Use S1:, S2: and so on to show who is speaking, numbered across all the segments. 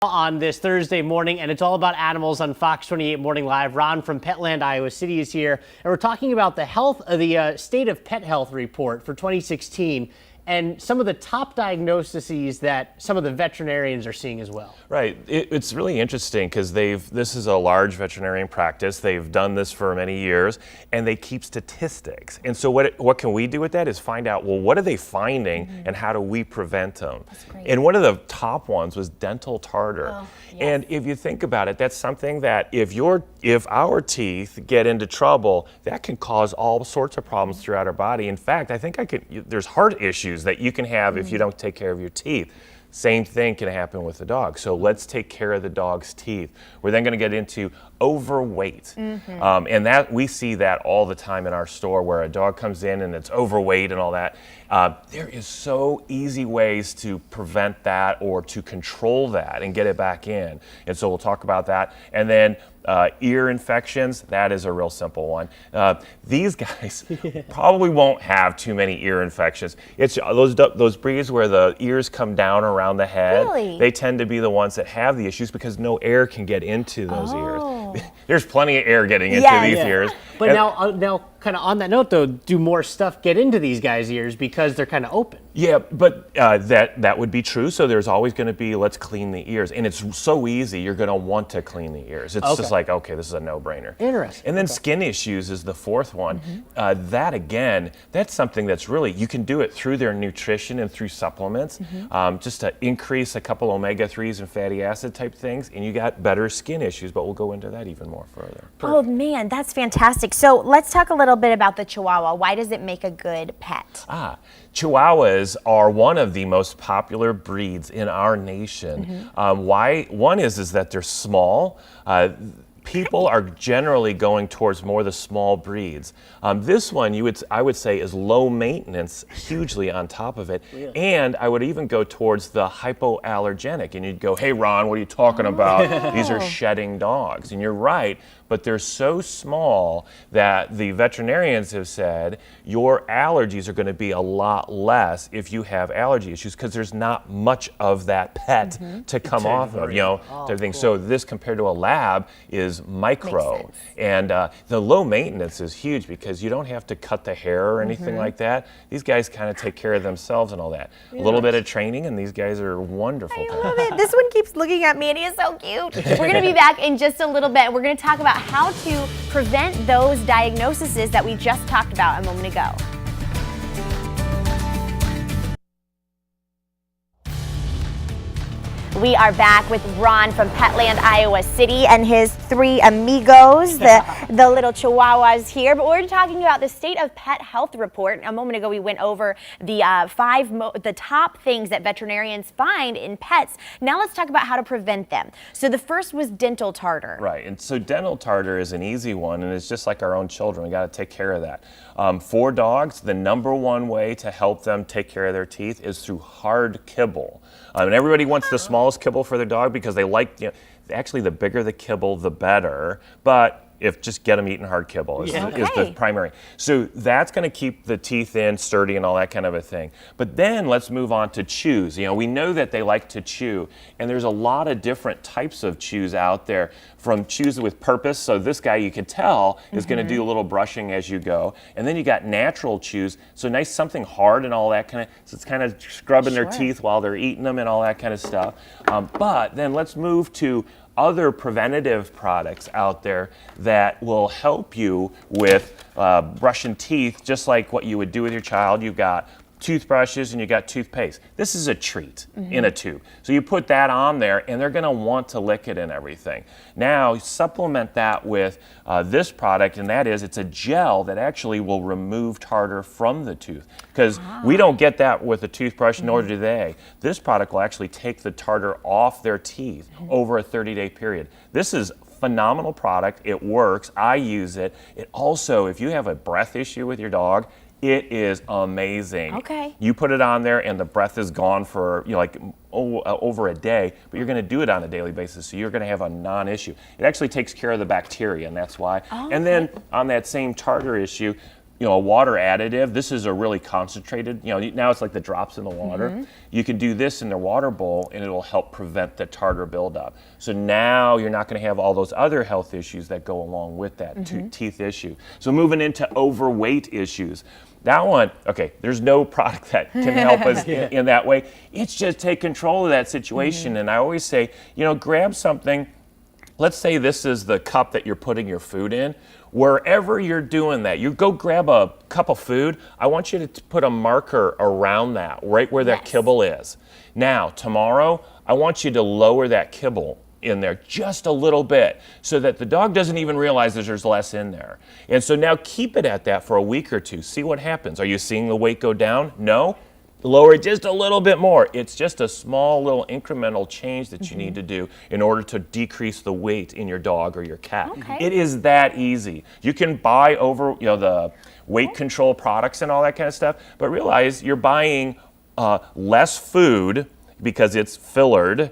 S1: On this Thursday morning, and it's all about animals on Fox 28 Morning Live. Ron from Petland, Iowa City is here, and we're talking about the health of the State of Pet Health report for 2016 and some of the top diagnoses that some of the veterinarians are seeing as well.
S2: Right. It's really interesting because this is a large veterinarian practice. They've done this for many years, and they keep statistics. And so what can we do with that is find out, well, what are they finding and how do we prevent them?
S3: That's great.
S2: And one of the top ones was dental tartar.
S3: Oh, yes.
S2: And if you think about it, that's something that if our teeth get into trouble, that can cause all sorts of problems throughout our body. In fact, I think there's heart issues that you can have if you don't take care of your teeth. Same thing can happen with the dog. So let's take care of the dog's teeth. We're then going to get into overweight. And that we see that all the time in our store where a dog comes in and it's overweight and all that. There is so easy ways to prevent that or to control that and get it back in. And so we'll talk about that. And then ear infections, that is a real simple one. These guys probably won't have too many ear infections. It's those breeds where the ears come down around the head.
S3: Really?
S2: They tend to be the ones that have the issues because no air can get into those ears.
S3: Oh.
S2: There's plenty of air getting into
S3: Yes.
S2: these
S3: Yeah.
S2: ears.
S1: But
S2: And-
S1: now, kind of on that note, though, do more stuff get into these guys' ears because they're kind of open?
S2: Yeah, but that would be true. So there's always going to be, let's clean the ears. And it's so easy, you're going to want to clean the ears. It's just like, okay, this is a no-brainer.
S1: Interesting.
S2: And then skin issues is the fourth one. That, again, that's something that's really, you can do it through their nutrition and through supplements, just to increase a couple omega-3s and fatty acid type things, and you got better skin issues, but we'll go into that even more further.
S3: Oh man, that's fantastic. So let's talk a little bit about the Chihuahua. Why does it make a good pet?
S2: Chihuahuas are one of the most popular breeds in our nation. Why? One is that they're small. People are generally going towards more the small breeds. This one, I would say, is low maintenance, hugely on top of it. Really? And I would even go towards the hypoallergenic. And you'd go, hey, Ron, what are you talking about? These are shedding dogs. And you're right, but they're so small that the veterinarians have said your allergies are going to be a lot less if you have allergy issues because there's not much of that pet to come off of, type of thing. So this compared to a lab is micro. And the low maintenance is huge because you don't have to cut the hair or anything like that. These guys kind of take care of themselves and all that. A little bit of training and these guys are wonderful.
S3: I love it. This one keeps looking at me and he is so cute. We're going to be back in just a little bit. We're going to talk about how to prevent those diagnoses that we just talked about a moment ago. We are back with Ron from Petland, Iowa City, and his three amigos, the little Chihuahuas here. But we're talking about the State of Pet Health report. A moment ago, we went over the the top things that veterinarians find in pets. Now let's talk about how to prevent them. So the first was dental tartar.
S2: Right, and so dental tartar is an easy one, and it's just like our own children. We got to take care of that. For dogs, the number one way to help them take care of their teeth is through hard kibble. And everybody wants the smallest kibble for their dog because they like, actually the bigger the kibble, the better. But just get them eating hard kibble is the primary. So that's going to keep the teeth in, sturdy and all that kind of a thing. But then let's move on to chews. We know that they like to chew, and there's a lot of different types of chews out there, from chews with purpose. So this guy, you can tell, is going to do a little brushing as you go. And then you got natural chews, so nice something hard and all that kind of, so it's kind of scrubbing their teeth while they're eating them and all that kind of stuff. But then let's move to other preventative products out there that will help you with brushing teeth, just like what you would do with your child. You've got toothbrushes and you got toothpaste. This is a treat in a tube. So you put that on there and they're going to want to lick it and everything. Now supplement that with this product, and that is, it's a gel that actually will remove tartar from the tooth, because we don't get that with a toothbrush, nor do they. This product will actually take the tartar off their teeth over a 30-day period. This is phenomenal product. It works. I use it. It also, if you have a breath issue with your dog, it is amazing.
S3: Okay.
S2: You put it on there and the breath is gone for over a day, but you're going to do it on a daily basis, so you're going to have a non-issue. It actually takes care of the bacteria, and that's why. And then on that same tartar issue, a water additive. This is a really concentrated, now it's like the drops in the water. You can do this in their water bowl and it'll help prevent the tartar buildup. So now you're not going to have all those other health issues that go along with that teeth issue. So moving into overweight issues. That one, okay, there's no product that can help us in that way. It's just take control of that situation. And I always say, grab something. Let's say this is the cup that you're putting your food in. Wherever you're doing that, you go grab a cup of food. I want you to put a marker around that, right where that kibble is. Now, tomorrow, I want you to lower that kibble in there just a little bit so that the dog doesn't even realize that there's less in there. And so now keep it at that for a week or two. See what happens. Are you seeing the weight go down? No? Lower it just a little bit more. It's just a small little incremental change that you need to do in order to decrease the weight in your dog or your cat. It is that easy. You can buy over the weight control products and all that kind of stuff, but realize you're buying less food because it's fillered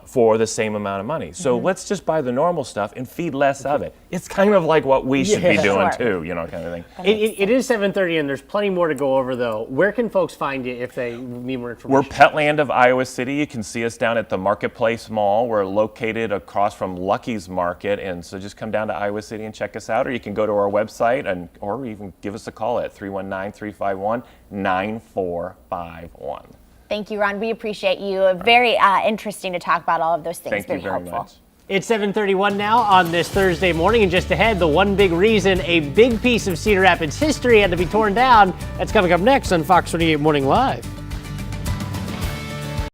S2: for the same amount of money. So let's just buy the normal stuff and feed less of it. It's kind of like what we should be doing too, kind of thing.
S1: It is 7:30 and there's plenty more to go over though. Where can folks find you if they need more information?
S2: We're Petland of Iowa City. You can see us down at the Marketplace Mall. We're located across from Lucky's Market, and so just come down to Iowa City and check us out, or you can go to our website or even give us a call at 319-351-9451.
S3: Thank you, Ron. We appreciate you. Very interesting to talk about all of those things.
S2: Thank you very
S3: helpful.
S2: much.
S1: It's 7:31 now on this Thursday morning, and just ahead, the one big reason a big piece of Cedar Rapids history had to be torn down. That's coming up next on Fox 28 Morning Live.